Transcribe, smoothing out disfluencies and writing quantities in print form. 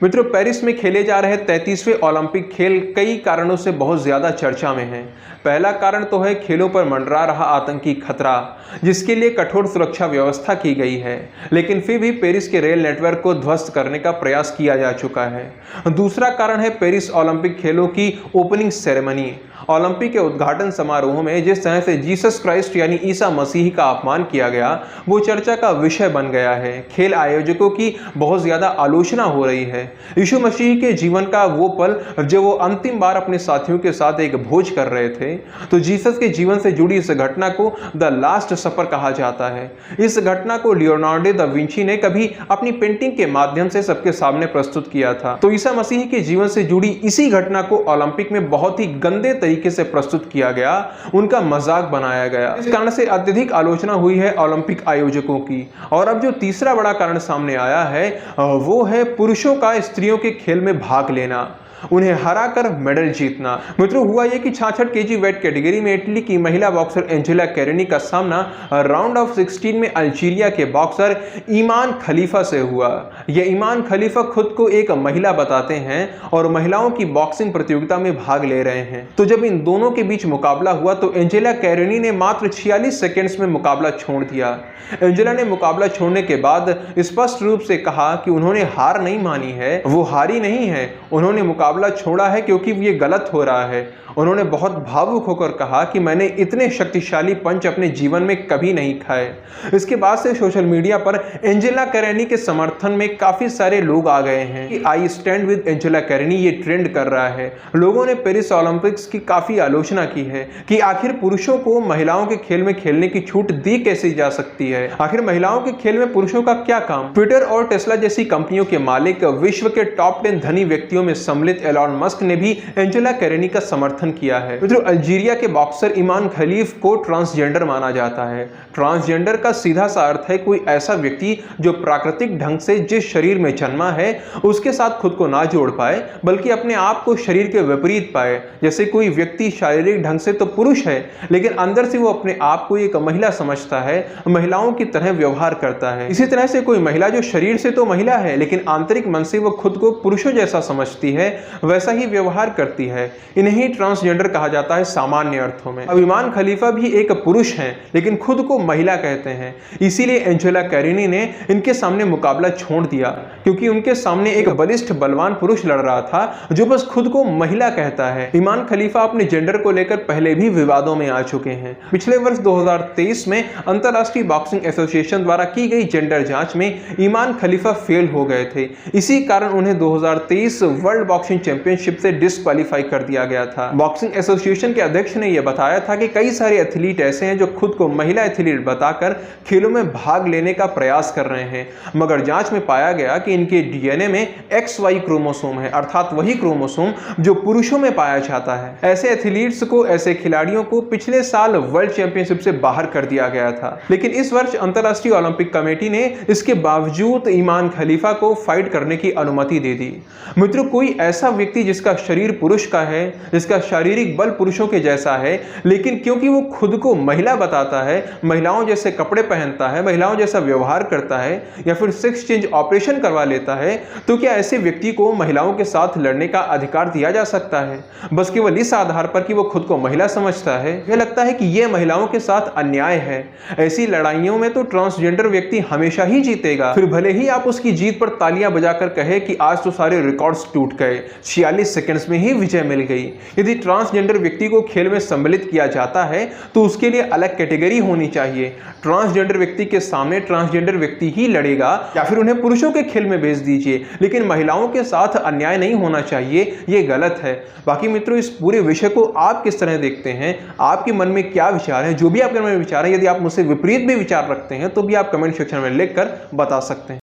मित्रों, पेरिस में खेले जा रहे 33वें ओलंपिक खेल कई कारणों से बहुत ज्यादा चर्चा में हैं। पहला कारण तो है खेलों पर मंडरा रहा आतंकी खतरा, जिसके लिए कठोर सुरक्षा व्यवस्था की गई है, लेकिन फिर भी पेरिस के रेल नेटवर्क को ध्वस्त करने का प्रयास किया जा चुका है। दूसरा कारण है पेरिस ओलंपिक खेलों की ओपनिंग सेरेमनी। ओलंपिक के उद्घाटन समारोह में जिस तरह से जीसस क्राइस्ट यानी ईसा मसीह का अपमान किया गया, वो चर्चा का विषय बन गया है। खेल आयोजकों की बहुत ज्यादा आलोचना हो रही है। यीशु मसीह के जीवन का वो पल जब वो अंतिम बार अपने साथियों के साथ एक भोज कर रहे थे, तो जीसस के जीवन से जुड़ी इस घटना को द लास्ट सपर कहा जाता है। इस घटना को लियोनार्डो दा विंची ने कभी अपनी पेंटिंग के माध्यम से सबके सामने प्रस्तुत किया था। तो ईसा मसीह के जीवन से जुड़ी इसी घटना को ओलंपिक में बहुत ही गंदे तरीके से प्रस्तुत किया गया, उनका मजाक बनाया गया। इस कारण से अत्यधिक आलोचना हुई है ओलंपिक आयोजकों की। और अब जो तीसरा बड़ा कारण सामने आया है वो है पुरुषों का स्त्रियों के खेल में भाग लेना, उन्हें हराकर मेडल जीतना। मित्रों, हुआ यह कि 66 केजी वेट कैटेगरी में इटली की महिला बॉक्सर एंजेला कैरेनी का सामना राउंड ऑफ 16 में अल्जीरिया के बॉक्सर ईमान खलीफा से हुआ। यह ईमान खलीफा खुद को एक महिला बताते हैं और महिलाओं की बॉक्सिंग प्रतियोगिता में भाग ले रहे हैं। तो जब इन दोनों के बीच मुकाबला हुआ तो एंजेला कैरेनी ने मात्र 46 सेकेंड्स में मुकाबला छोड़ दिया। एंजेला ने मुकाबला छोड़ने के बाद स्पष्ट रूप से कहा कि उन्होंने हार नहीं मानी है, वो हारी नहीं है, उन्होंने मुकाबला छोड़ा है क्योंकि ये गलत हो रहा है। उन्होंने बहुत भावुक होकर कहा कि मैंने इतने शक्तिशाली पंच अपने जीवन में कभी नहीं खाए। इसके बाद से सोशल मीडिया पर एंजेला कैरेनी के समर्थन में काफी सारे लोग आ गए हैं कि आई स्टैंड विद एंजेला कैरेनी, ये ट्रेंड कर रहा है। लोगों ने पेरिस ओलंपिक्स की काफी आलोचना की है कि आखिर पुरुषों को महिलाओं के खेल में खेलने की छूट दी कैसे जा सकती है, आखिर महिलाओं के खेल में पुरुषों का क्या काम। ट्विटर और टेस्ला जैसी कंपनियों के मालिक, विश्व के टॉप 10 धनी व्यक्तियों में सम्मिलित एलॉन मस्क ने भी एंजेला कैरेनी का समर्थन किया है। मित्रों, अल्जीरिया के बॉक्सर ईमान खलीफ को ट्रांसजेंडर माना जाता है। ट्रांसजेंडर का सीधा सा अर्थ है कोई ऐसा व्यक्ति जो प्राकृतिक ढंग से जिस शरीर में जन्मा है उसके साथ खुद को ना जोड़ पाए, बल्कि अपने आप को शरीर के विपरीत पाए। जैसे कोई व्यक्ति शारीरिक ढंग से तो पुरुष है, लेकिन अंदर से वो अपने आप को एक महिला समझता है, महिलाओं की तरह व्यवहार करता है। इसी तरह से कोई महिला जो शरीर से तो महिला है, लेकिन आंतरिक मन से वो खुद को पुरुषों जैसा समझती है, वैसा ही व्यवहार करती है। इन्हें ट्रांसजेंडर कहा जाता है सामान्य अर्थों में। अब ईमान खलीफा भी एक पुरुष हैं, लेकिन खुद को महिला कहते हैं। इसीलिए एंजेला कैरेनी ने इनके सामने मुकाबला छोड़ दिया, क्योंकि उनके सामने एक बलिष्ठ बलवान पुरुष लड़ रहा था जो बस खुद को महिला कहता है। ईमान खलीफा अपने जेंडर को लेकर पहले भी विवादों में आ चुके हैं। पिछले वर्ष 2023 में अंतरराष्ट्रीय बॉक्सिंग एसोसिएशन द्वारा की गई जेंडर जांच में ईमान खलीफा फेल हो गए थे। इसी कारण उन्हें 2023 वर्ल्ड बॉक्सिंग चैंपियनशिप से डिस्क्वालीफाई कर दिया गया था। बॉक्सिंग एसोसिएशन के अध्यक्ष ने यह बताया था कि कई सारे एथलीट ऐसे हैं जो खुद को महिला एथलीट बताकर खेलों में भाग लेने का प्रयास कर रहे हैं, मगर जांच में पाया गया कि इनके डीएनए में XY क्रोमोसोम है, अर्थात वही क्रोमोसोम जो पुरुषों में पाया जाता है। ऐसे एथलीट्स को, ऐसे खिलाड़ियों को पिछले साल वर्ल्ड चैंपियनशिप से बाहर कर दिया गया था, लेकिन इस वर्ष अंतरराष्ट्रीय ओलंपिक कमेटी ने इसके बावजूद ईमान खलीफा को फाइट करने की अनुमति दे दी। मित्रों, कोई ऐसा व्यक्ति जिसका शरीर पुरुष का है, जिसका शारीरिक बल पुरुषों के जैसा है, लेकिन क्योंकि वो खुद को महिला बताता है, महिलाओं जैसे कपड़े पहनता है, महिलाओं जैसा व्यवहार करता है, या फिर सेक्स चेंज ऑपरेशन करवा लेता है, तो क्या ऐसे व्यक्ति को महिलाओं के साथ लड़ने का अधिकार दिया जा सकता है, बस केवल इस आधार पर कि वो खुद को महिला समझता है? यह लगता है कि यह महिलाओं के साथ अन्याय है। ऐसी लड़ाइयों में तो ट्रांसजेंडर व्यक्ति हमेशा ही जीतेगा, फिर भले ही आप उसकी जीत पर तालियां बजाकर कहे कि आज तो सारे रिकॉर्ड्स टूट गए, 46 सेकंड्स में ही विजय मिल गई। यदि ट्रांसजेंडर व्यक्ति को खेल में सम्मिलित किया जाता है तो उसके लिए अलग कैटेगरी होनी चाहिए। ट्रांसजेंडर व्यक्ति के सामने ट्रांसजेंडर व्यक्ति ही लड़ेगा, या फिर उन्हें पुरुषों के खेल में भेज दीजिए, लेकिन महिलाओं के साथ अन्याय नहीं होना चाहिए, ये गलत है। बाकी मित्रों, इस पूरे विषय को आप किस तरह देखते हैं, आपके मन में क्या विचार है? जो भी आपके मन में विचार है, यदि आप मुझसे विपरीत भी विचार रखते हैं तो भी आप कमेंट सेक्शन में लिखकर बता सकते हैं।